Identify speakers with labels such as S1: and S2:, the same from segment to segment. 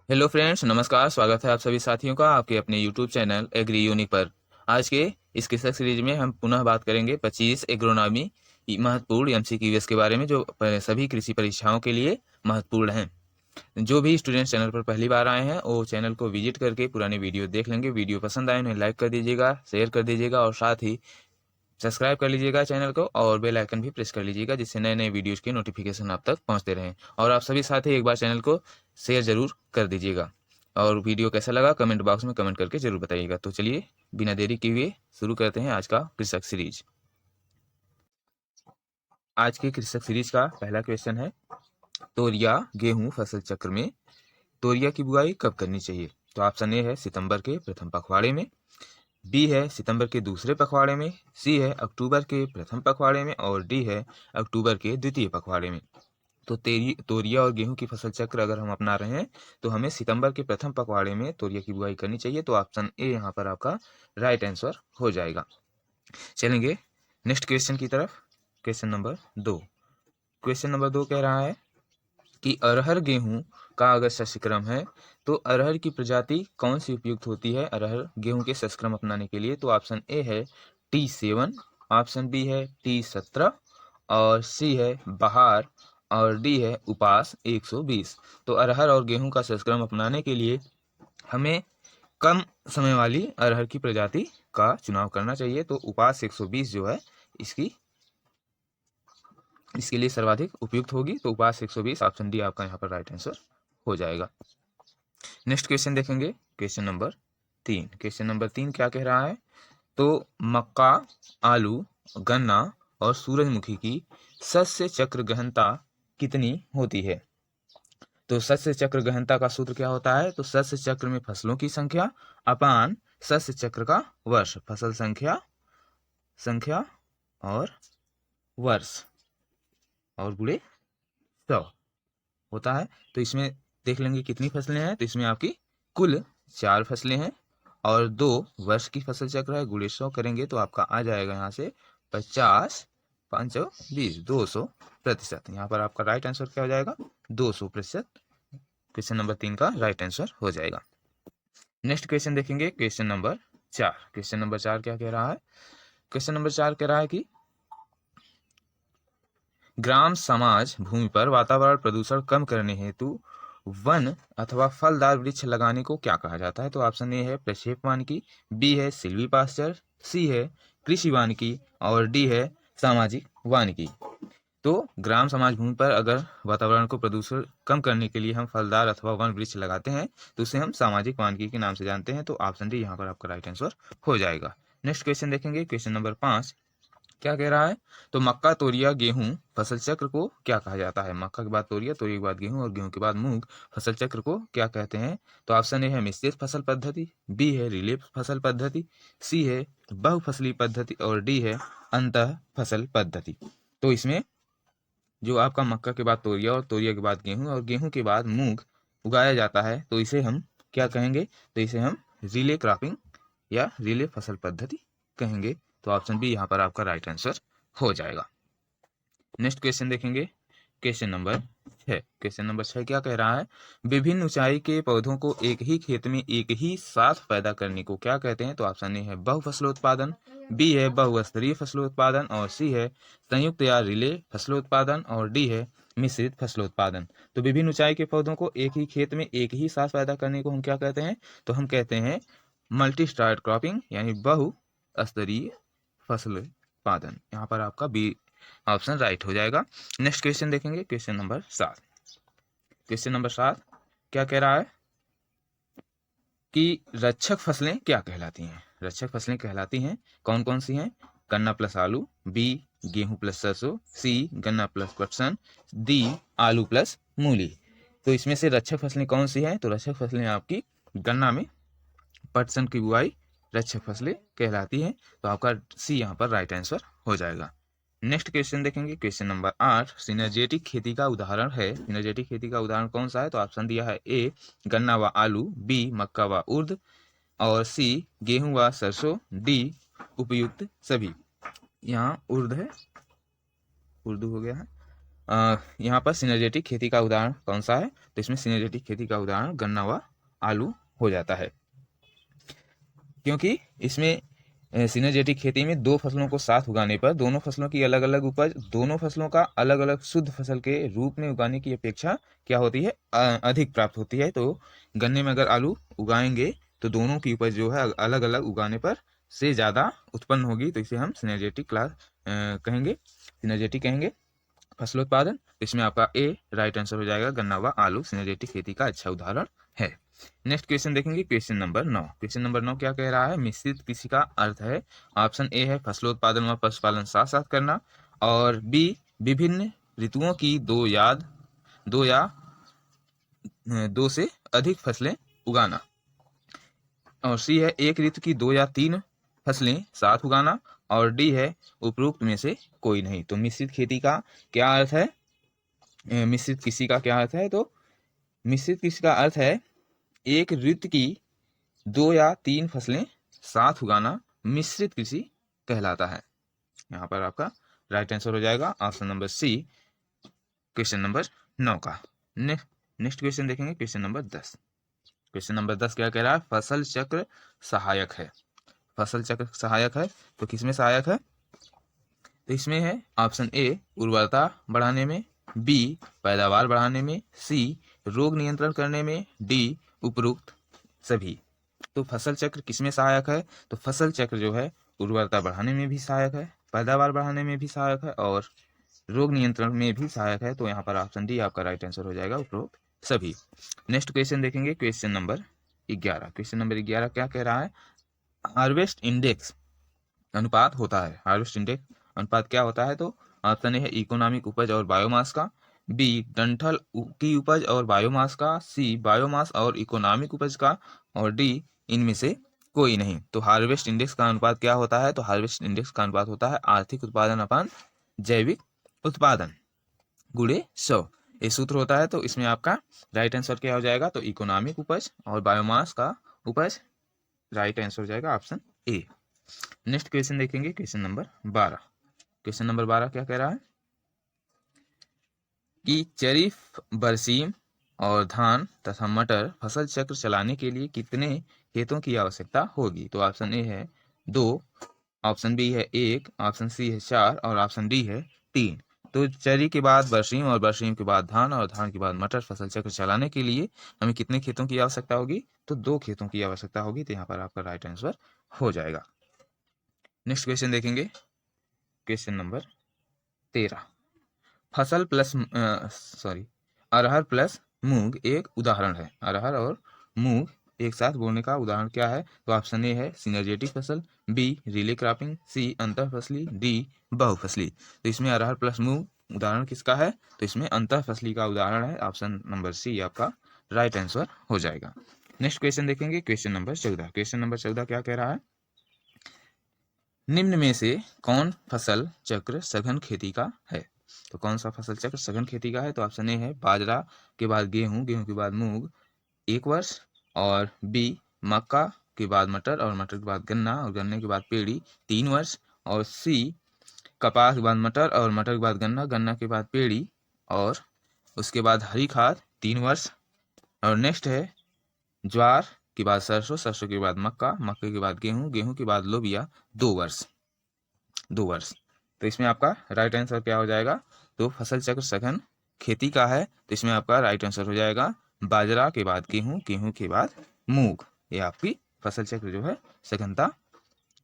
S1: Hello friends, नमस्कार। स्वागत है आप सभी साथियों का आपके अपने यूट्यूब चैनल एग्री यूनिक पर। आज के इस किस्सा सीरीज में हम पुनः बात करेंगे 25 एग्रोनॉमी महत्वपूर्ण एमसीक्यूएस के बारे में, जो सभी कृषि परीक्षाओं के लिए महत्वपूर्ण हैं। जो भी स्टूडेंट्स चैनल पर पहली बार आए हैं वो चैनल को विजिट करके पुराने वीडियो देख लेंगे। वीडियो पसंद आए उन्हें लाइक कर दीजिएगा, शेयर कर दीजिएगा और साथ ही सब्सक्राइब कर लीजिएगा चैनल को और बेल आइकन भी प्रेस कर लीजिएगा, जिससे नए नए वीडियोज़ की नोटिफिकेशन आप तक पहुंचते रहें। और आप सभी साथी एक बार चैनल को शेयर ज़रूर कर दीजिएगा और वीडियो कैसा लगा कमेंट बॉक्स में कमेंट करके ज़रूर बताइएगा। तो चलिए बिना देरी किए हुए शुरू करते हैं आज का कृषक सीरीज। आज के कृषक सीरीज का पहला क्वेश्चन है, तोरिया गेहूं फसल चक्र में तोरिया की बुआई कब करनी चाहिए? तो ऑप्शन ए है सितंबर के प्रथम पखवाड़े में, बी है सितंबर के दूसरे पखवाड़े में, सी है अक्टूबर के प्रथम पखवाड़े में और डी है अक्टूबर के द्वितीय पखवाड़े में। तो तोरिया और गेहूं की फसल चक्र अगर हम अपना रहे हैं तो हमें सितंबर के प्रथम पखवाड़े में तोरिया की बुआई करनी चाहिए। तो ऑप्शन ए यहाँ पर आपका राइट आंसर हो जाएगा। चलेंगे नेक्स्ट क्वेश्चन की तरफ। Question number 2। क्वेश्चन नंबर 2 कह रहा है कि अरहर गेहूं का अगर शस्य क्रम है तो अरहर की प्रजाति कौन सी उपयुक्त होती है अरहर गेहूं के शस्य क्रम अपनाने के लिए? तो ऑप्शन ए है T7, ऑप्शन बी है T17 और सी है बहार और डी है उपास 120। तो अरहर और गेहूं का शस्य क्रम अपनाने के लिए हमें कम समय वाली अरहर की प्रजाति का चुनाव करना चाहिए। तो उपास 120 जो है इसके लिए सर्वाधिक उपयुक्त होगी। तो उपास 120 ऑप्शन डी आपका यहाँ पर राइट आंसर हो जाएगा। नेक्स्ट क्वेश्चन देखेंगे। Question number 3। क्वेश्चन नंबर 3 क्या कह रहा है? तो मक्का, आलू, गन्ना और सूरजमुखी की शस्य चक्र गहनता कितनी होती है? तो शस्य चक्र गहनता का सूत्र क्या होता है? तो शस्य चक्र में फसलों की संख्या अपान शस्य चक्र का वर्ष, फसल संख्या संख्या और वर्ष और गुणे 100 होता है। तो इसमें देख लेंगे कितनी फसलें हैं। तो इसमें आपकी कुल 4 फसलें हैं और 2 वर्ष की फसल चक्र है। गुणे 100 करेंगे तो आपका आ जाएगा यहाँ से 50 5 20 200%। यहाँ पर आपका राइट आंसर क्या हो जाएगा? 200%। क्वेश्चन नंबर 3 का राइट आंसर हो जाएगा। नेक्स्ट क्वेश्चन देखेंगे। Question number 4। क्वेश्चन नंबर 4 क्या कह रहा है? क्वेश्चन नंबर 4 कह रहा है कि ग्राम समाज भूमि पर वातावरण प्रदूषण कम करने हेतु वन अथवा फलदार वृक्ष लगाने को क्या कहा जाता है? तो ऑप्शन ए है प्रक्षेप वानिकी, बी है सिल्वी पास्चर, सी है कृषि वानिकी और डी है सामाजिक वानिकी। तो ग्राम समाज भूमि पर अगर वातावरण को प्रदूषण कम करने के लिए हम फलदार अथवा वन वृक्ष लगाते हैं तो उसे हम सामाजिक वानिकी के नाम से जानते हैं। तो ऑप्शन डी यहाँ पर आपका राइट आंसर हो जाएगा। नेक्स्ट क्वेश्चन देखेंगे। क्वेश्चन नंबर 5 क्या कह रहा है? तो मक्का, तोरिया, गेहूं फसल चक्र को क्या कहा जाता है? मक्का के बाद तोरिया, तोरिया के बाद गेहूं और गेहूं के बाद मूंग फसल चक्र को क्या कहते हैं? तो ऑप्शन ए है मिश्रित फसल पद्धति, बी है रिले फसल पद्धति, सी है बहुफसली पद्धति और डी है अंतः फसल पद्धति। तो इसमें जो आपका मक्का के बाद तोरिया और तोरिया के बाद गेहूं और गेहूं के बाद मूंग उगाया जाता है तो इसे हम क्या कहेंगे? तो इसे हम रिले क्रॉपिंग या रिले फसल पद्धति कहेंगे। तो ऑप्शन बी यहाँ पर आपका राइट आंसर हो जाएगा। नेक्स्ट क्वेश्चन देखेंगे। Question number 6। क्वेश्चन नंबर 6 क्या कह रहा है? विभिन्न ऊंचाई के पौधों को एक ही खेत में एक ही साथ पैदा करने को क्या कहते हैं? तो ऑप्शन ए है बहुफसलोत्पादन, बी है बहुस्तरीय फसलोत्पादन और सी है संयुक्त या रिले फसलोत्पादन और डी है मिश्रित फसलोत्पादन। तो विभिन्न ऊंचाई के पौधों को एक ही खेत में एक ही साथ पैदा करने को हम क्या कहते हैं? तो हम कहते हैं मल्टी स्टार्ड क्रॉपिंग यानी बहुस्तरीय फसल उत्पादन। यहाँ पर आपका बी ऑप्शन राइट हो जाएगा। नेक्स्ट क्वेश्चन देखेंगे। Question number 7। क्वेश्चन नंबर 7 क्या कह रहा है कि रक्षक फसलें क्या कहलाती हैं? रक्षक फसलें कहलाती हैं कौन कौन सी हैं? गन्ना प्लस आलू, बी गेहूं प्लस सरसों, सी गन्ना प्लस पटसन, डी आलू प्लस मूली। तो इसमें से रक्षक फसलें कौन सी हैं? तो रक्षक फसलें आपकी गन्ना में पटसन की बुआई रक्षक फसलें कहलाती हैं। तो आपका सी यहाँ पर राइट आंसर हो जाएगा। नेक्स्ट क्वेश्चन देखेंगे। क्वेश्चन नंबर 8 सिनर्जेटिक खेती का उदाहरण है। सिनर्जेटिक खेती का उदाहरण कौन सा है? तो ऑप्शन दिया है ए गन्ना व आलू, बी मक्का व उर्द और सी गेहूं व सरसों, डी उपयुक्त सभी। यहाँ उर्द है, उर्दू हो गया है यहाँ पर सिनर्जेटिक खेती का उदाहरण कौन सा है, तो इसमें सिनर्जेटिक खेती का उदाहरण गन्ना व आलू हो जाता है, क्योंकि इसमें सिनर्जेटिक खेती में दो फसलों को साथ उगाने पर दोनों फसलों की अलग अलग उपज, दोनों फसलों का अलग अलग शुद्ध फसल के रूप में उगाने की अपेक्षा क्या होती है, अधिक प्राप्त होती है। तो गन्ने में अगर आलू उगाएंगे तो दोनों की उपज जो है अलग अलग उगाने पर से ज़्यादा उत्पन्न होगी, तो इसे हम सिनर्जेटिक कहेंगे, सिनर्जेटिक कहेंगे फसलोत्पादन। इसमें आपका ए राइट आंसर हो जाएगा, गन्ना व आलू सिनर्जेटिक खेती का अच्छा उदाहरण है। नेक्स्ट क्वेश्चन देखेंगे, क्वेश्चन नंबर 9। क्वेश्चन नंबर 9 क्या कह रहा है, मिश्रित कृषि का अर्थ है, ऑप्शन ए है फसलोत्पादन व पशुपालन साथ साथ करना, और बी विभिन्न ऋतुओं की दो से अधिक फसलें उगाना, और सी है एक ऋतु की 2 या 3 फसलें साथ उगाना, और डी है उपरोक्त में से कोई नहीं। तो मिश्रित खेती का क्या अर्थ है, मिश्रित कृषि का क्या अर्थ है, तो मिश्रित कृषि का अर्थ है एक ऋतु की 2 या 3 फसलें साथ उगाना मिश्रित कृषि कहलाता है। यहाँ पर आपका राइट आंसर हो जाएगा option number C, question number 9 का। नेक्स्ट क्वेश्चन देखेंगे, क्वेश्चन नंबर 10। क्वेश्चन नंबर 10 क्या कह रहा है, फसल चक्र सहायक है, फसल चक्र सहायक है तो किसमें सहायक है, तो इसमें है ऑप्शन ए उर्वरता बढ़ाने में, बी पैदावार बढ़ाने में, सी रोग नियंत्रण करने में, डी उपरोक्त सभी। तो फसल चक्र किसमें सहायक है, तो फसल चक्र जो है उर्वरता बढ़ाने में भी सहायक है, पैदावार बढ़ाने में भी सहायक है, और रोग नियंत्रण में भी सहायक है। तो यहाँ पर ऑप्शन डी आपका राइट आंसर हो जाएगा, उपरोक्त सभी। नेक्स्ट क्वेश्चन देखेंगे, क्वेश्चन नंबर 11। क्वेश्चन नंबर 11 क्या कह रहा है, हार्वेस्ट इंडेक्स अनुपात होता है, हार्वेस्ट इंडेक्स अनुपात क्या होता है, तो ऑप्शन ए है इकोनॉमिक उपज और बायोमास का, बी डंठल की उपज और बायोमास का, सी बायोमास और इकोनॉमिक उपज का, और डी इनमें से कोई नहीं। तो हार्वेस्ट इंडेक्स का अनुपात क्या होता है, तो हार्वेस्ट इंडेक्स का अनुपात होता है आर्थिक उत्पादन अपान जैविक उत्पादन गुणे 100, ये सूत्र होता है। तो इसमें आपका राइट आंसर क्या हो जाएगा, तो इकोनॉमिक उपज और बायोमास का उपज राइट आंसर हो जाएगा ऑप्शन ए। नेक्स्ट क्वेश्चन देखेंगे, क्वेश्चन नंबर 12। क्वेश्चन नंबर 12 क्या कह रहा है कि चरीफ बरसीम और धान तथा मटर फसल चक्र चलाने के लिए कितने खेतों की आवश्यकता होगी, तो ऑप्शन ए है 2, ऑप्शन बी है 1, ऑप्शन सी है 4, और ऑप्शन डी है 3। तो चरी के बाद बरसीम और बरसीम के बाद धान और धान के बाद मटर फसल चक्र चलाने के लिए हमें कितने खेतों की आवश्यकता होगी, तो 2 खेतों की आवश्यकता होगी। तो यहाँ पर आपका राइट आंसर हो जाएगा। नेक्स्ट क्वेश्चन देखेंगे, क्वेश्चन नंबर 13। फसल प्लस अरहर प्लस मूंग एक उदाहरण है, अरहर और मूंग एक साथ बोने का उदाहरण क्या है, तो ऑप्शन ए है सिनर्जेटिक फसल, बी रिले क्रॉपिंग, सी अंतर फसली, डी बहुफसली। तो इसमें अरहर प्लस मूंग उदाहरण किसका है, तो इसमें अंतर फसली का उदाहरण है, ऑप्शन नंबर सी आपका राइट आंसर हो जाएगा। नेक्स्ट क्वेश्चन देखेंगे, क्वेश्चन नंबर 14। क्वेश्चन नंबर 14 क्या कह रहा है, निम्न में से कौन फसल चक्र सघन खेती का है, तो कौन सा फसल चक्र सघन खेती का है, तो ऑप्शन ए है बाजरा के बाद गेहूं, गेहूं के बाद मूंग 1 वर्ष, और बी मक्का के बाद मटर, और मटर के बाद गन्ना, और गन्ने के बाद पेड़ी 3 वर्ष, और सी कपास के बाद मटर, और मटर के बाद गन्ना, गन्ना के बाद पेड़ी, और उसके बाद हरी खाद 3 वर्ष, और नेक्स्ट है ज्वार के बाद सरसों, सरसों के बाद मक्का, मक्के के बाद गेहूं, गेहूं के बाद लोबिया 2 वर्ष, 2 वर्ष। तो इसमें आपका राइट आंसर क्या हो जाएगा, तो फसल चक्र सघन खेती का है, तो इसमें आपका राइट आंसर हो जाएगा बाजरा के बाद गेहूं, गेहूं के बाद मूंग। ये आपकी फसल चक्र जो है सघनता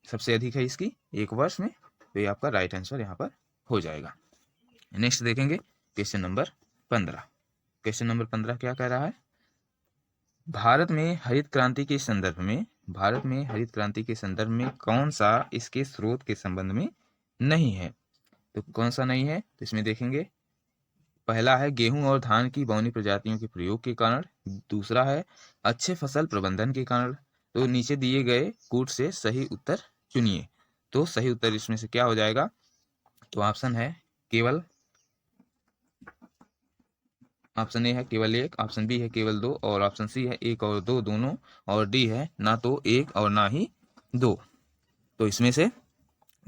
S1: सबसे अधिक है इसकी 1 वर्ष में, तो ये आपका राइट आंसर यहाँ पर हो जाएगा। नेक्स्ट देखेंगे, क्वेश्चन नंबर 15। क्वेश्चन नंबर 15 क्या कह रहा है, भारत में हरित क्रांति के संदर्भ में, भारत में हरित क्रांति के संदर्भ में कौन सा इसके स्रोत के संबंध में नहीं है, तो कौन सा नहीं है, तो इसमें देखेंगे पहला है गेहूं और धान की बौनी प्रजातियों के प्रयोग के कारण, दूसरा है अच्छे फसल प्रबंधन के कारण। तो नीचे दिए गए कूट से सही उत्तर चुनिए, तो सही उत्तर इसमें से क्या हो जाएगा, तो ऑप्शन है केवल, ऑप्शन ए है केवल 1, ऑप्शन बी है केवल 2, और ऑप्शन सी है 1 और 2 दोनों, और डी है ना तो 1 और ना ही 2। तो इसमें से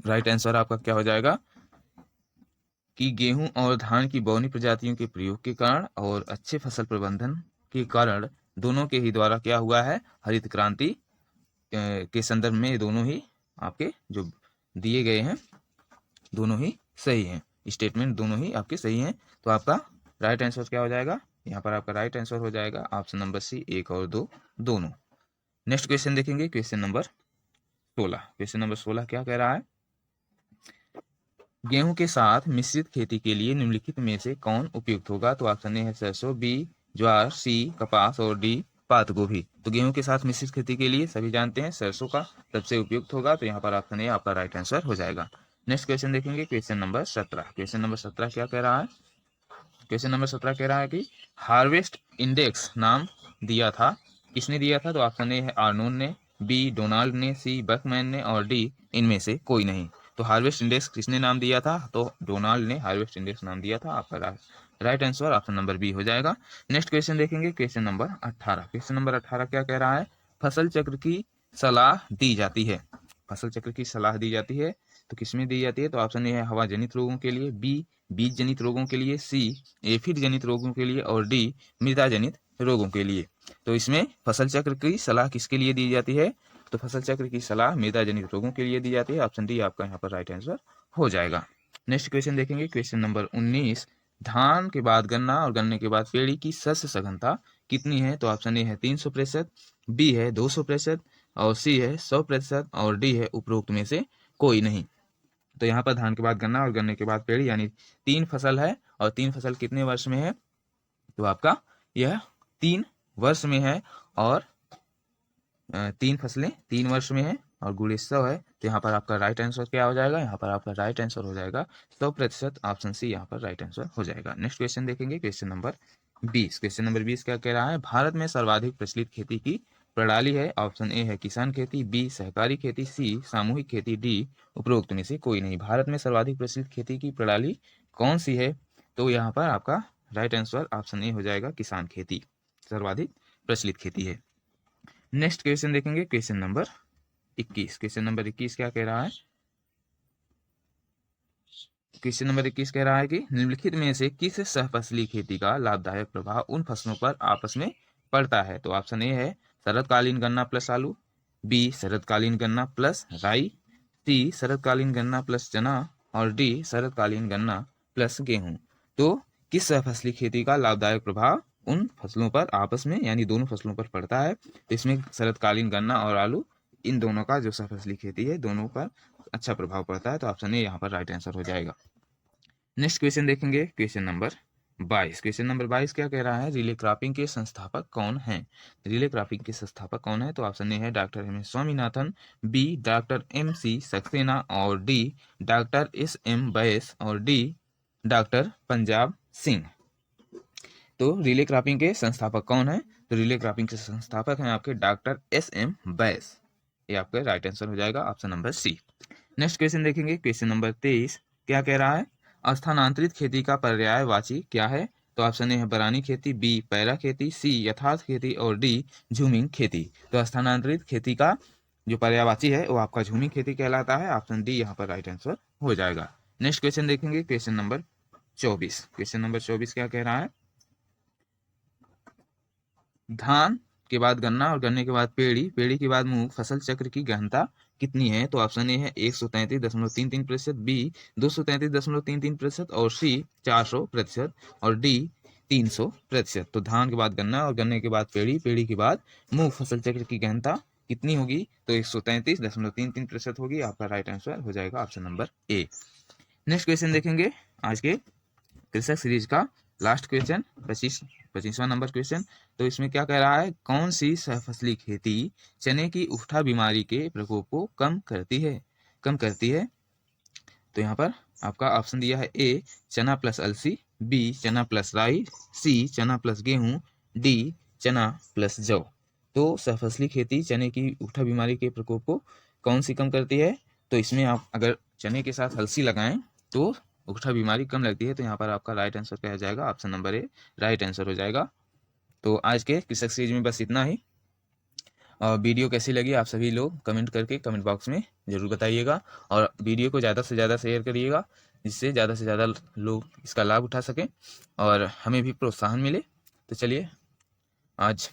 S1: राइट आंसर आपका क्या हो जाएगा, कि गेहूं और धान की बौनी प्रजातियों के प्रयोग के कारण और अच्छे फसल प्रबंधन के कारण दोनों के ही द्वारा क्या हुआ है, हरित क्रांति के संदर्भ में दोनों ही आपके जो दिए गए हैं दोनों ही सही हैं, स्टेटमेंट दोनों ही आपके सही हैं। तो आपका राइट आंसर क्या हो जाएगा, यहाँ पर आपका राइट आंसर हो जाएगा ऑप्शन नंबर सी, 1 और 2 दोनों। नेक्स्ट क्वेश्चन देखेंगे, क्वेश्चन नंबर 16। क्वेश्चन नंबर 16 क्या कह रहा है, गेहूं के साथ मिश्रित खेती के लिए निम्नलिखित में से कौन उपयुक्त होगा। तो ऑप्शन ए है सरसों, बी ज्वार, सी कपास और डी पात गोभी। तो गेहूं के साथ मिश्रित खेती के लिए सभी जानते हैं सरसों का सबसे उपयुक्त होगा, तो यहाँ पर ऑप्शन ए आपका राइट आंसर हो जाएगा। नेक्स्ट क्वेश्चन देखेंगे, क्वेश्चन नंबर 17। क्वेश्चन नंबर 17 क्या कह रहा है, क्वेश्चन नंबर 17 कह रहा है कि हार्वेस्ट इंडेक्स नाम दिया था, किसने दिया था। तो ऑप्शन ए है आर्नोन ने, बी डोनाल्ड ने, सी बकमैन ने और डी इनमें से कोई नहीं। तो हार्वेस्ट इंडेक्स किसने नाम दिया था, तो डोनाल्ड ने हार्वेस्ट इंडेक्स नाम दिया था। आपका right answer option number B हो जाएगा। नेक्स्ट क्वेश्चन देखेंगे, क्वेश्चन नंबर 18। क्वेश्चन नंबर 18 क्या कह रहा है, फसल चक्र की सलाह दी जाती है। फसल चक्र की सलाह दी जाती है तो किसमें दी जाती है। तो ऑप्शन ए है हवा जनित रोगों के लिए, बी बीज जनित रोगों के लिए, सी एफिड जनित रोगों के लिए और डी मृदा जनित रोगों के लिए। तो इसमें फसल चक्र की सलाह किसके लिए दी जाती है, तो फसल चक्र की सलाह मृदा जनित रोगों के लिए दी जाती है। ऑप्शन डी आपका यहाँ पर राइट आंसर हो जाएगा। नेक्स्ट क्वेश्चन देखेंगे, क्वेश्चन नंबर 19। धान के बाद गन्ना और गन्ने के बाद पेड़ी की शस्य सघनता कितनी है। तो ऑप्शन ए है 300%, बी है 200% और सी है 100% और डी है उपरोक्त में से कोई नहीं। तो यहाँ पर धान के बाद गन्ना और गन्ने के बाद पेड़ी यानी 3 फसल है और 3 फसल कितने वर्ष में है, तो आपका यह 3 वर्ष में है और 3 फसलें 3 वर्ष में है और गुणे 100 है। तो यहाँ पर आपका राइट आंसर क्या हो जाएगा, यहाँ पर आपका राइट आंसर हो जाएगा 100%, ऑप्शन सी यहाँ पर राइट आंसर हो जाएगा। नेक्स्ट क्वेश्चन देखेंगे, क्वेश्चन नंबर 20। क्वेश्चन नंबर 20 क्या कह रहा है, भारत में सर्वाधिक प्रचलित खेती की प्रणाली है। ऑप्शन ए है किसान खेती, बी सहकारी खेती, सी सामूहिक खेती, डी उपरोक्त में से कोई नहीं। भारत में सर्वाधिक प्रचलित खेती की प्रणाली कौन सी है, तो यहाँ पर आपका राइट आंसर ऑप्शन ए हो जाएगा किसान खेती सर्वाधिक प्रचलित खेती है। नेक्स्ट क्वेश्चन देखेंगे, क्वेश्चन नंबर 21। क्वेश्चन नंबर 21 क्या कह रहा है, क्वेश्चन नंबर 21 कह रहा है कि निम्नलिखित में से किस सहफसली खेती का लाभदायक प्रभाव उन फसलों पर आपस में पड़ता है। तो ऑप्शन ए है शरदकालीन गन्ना प्लस आलू, बी शरदकालीन गन्ना प्लस राई, सी शरदकालीन गन्ना प्लस चना और डी शरदकालीन गन्ना प्लस गेहूं। तो किस सहफसली खेती का लाभदायक प्रभाव उन फसलों पर आपस में यानी दोनों फसलों पर पड़ता है। तो इसमें शरदकालीन गन्ना और आलू इन दोनों का जो सहफसली खेती है दोनों पर अच्छा प्रभाव पड़ता है। तो ऑप्शन ए यहाँ पर राइट आंसर हो जाएगा। नेक्स्ट क्वेश्चन देखेंगे, क्वेश्चन नंबर 22। क्वेश्चन नंबर 22 क्या कह रहा है, रिले क्रॉपिंग के संस्थापक कौन हैं। रिले क्रॉपिंग के संस्थापक कौन है। तो ऑप्शन ए है doctor M S Swaminathan, B doctor M C Saxena और D doctor S M Bais और डी डॉक्टर पंजाब सिंह। तो रिले क्रॉपिंग के संस्थापक कौन है, तो रिले क्रॉपिंग के संस्थापक हैं आपके डॉक्टर एस एम बैस। ये आपका राइट आंसर हो जाएगा option number C. Next question देखेंगे, क्वेश्चन नंबर 23 क्या कह रहा है, स्थानांतरित खेती का पर्यायवाची क्या है। तो ऑप्शन ए है बरानी खेती, बी पैरा खेती, सी यथार्थ खेती और डी झूमिंग खेती। तो स्थानांतरित खेती का जो पर्यायवाची है वो आपका झूमिंग खेती कहलाता है। ऑप्शन डी यहाँ पर राइट आंसर हो जाएगा। नेक्स्ट क्वेश्चन देखेंगे, क्वेश्चन नंबर 24। क्वेश्चन नंबर 24 क्या कह रहा है, धान के बाद गन्ना और गन्ने के बाद पेड़ी, पेड़ी के बाद मूंग फसल चक्र की गहनता कितनी है। तो ऑप्शन ए है 133.33%, बी 233.33% और सी 400% और डी 300%। तो धान के बाद गन्ना और गन्ने के बाद पेड़ी, पेड़ी के बाद मूंग फसल चक्र की गहनता कितनी होगी, तो 133.33% होगी। आपका राइट आंसर हो जाएगा option number A. Next question देखेंगे, आज के कृषक सीरीज का लास्ट क्वेश्चन 25वां नंबर क्वेश्चन। तो इसमें क्या कह रहा है, कौन सी सहफसली खेती चने की उष्ठा बीमारी के प्रकोप को कम करती है। तो यहाँ पर आपका ऑप्शन दिया है ए चना प्लस अलसी, बी चना प्लस राई, सी चना प्लस गेहूं, डी चना प्लस जौ। तो सहफसली खेती चने की उष्ठा बीमारी के प्रकोप को कौन सी कम करती है। तो इसमें आप अगर चने के साथ अलसी लगाएं तो उष्ठा बीमारी कम लगती है। तो यहाँ पर आपका राइट आंसर क्या हो जाएगा, option number A right answer हो जाएगा। तो आज के कृषक सीरीज में बस इतना ही। और वीडियो कैसी लगी आप सभी लोग कमेंट करके कमेंट बॉक्स में ज़रूर बताइएगा और वीडियो को ज़्यादा से ज़्यादा शेयर करिएगा जिससे ज़्यादा से ज़्यादा लोग इसका लाभ उठा सकें और हमें भी प्रोत्साहन मिले। तो चलिए आज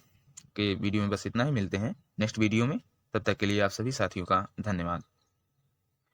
S1: के वीडियो में बस इतना ही, मिलते हैं नेक्स्ट वीडियो में। तब तक के लिए आप सभी साथियों का धन्यवाद।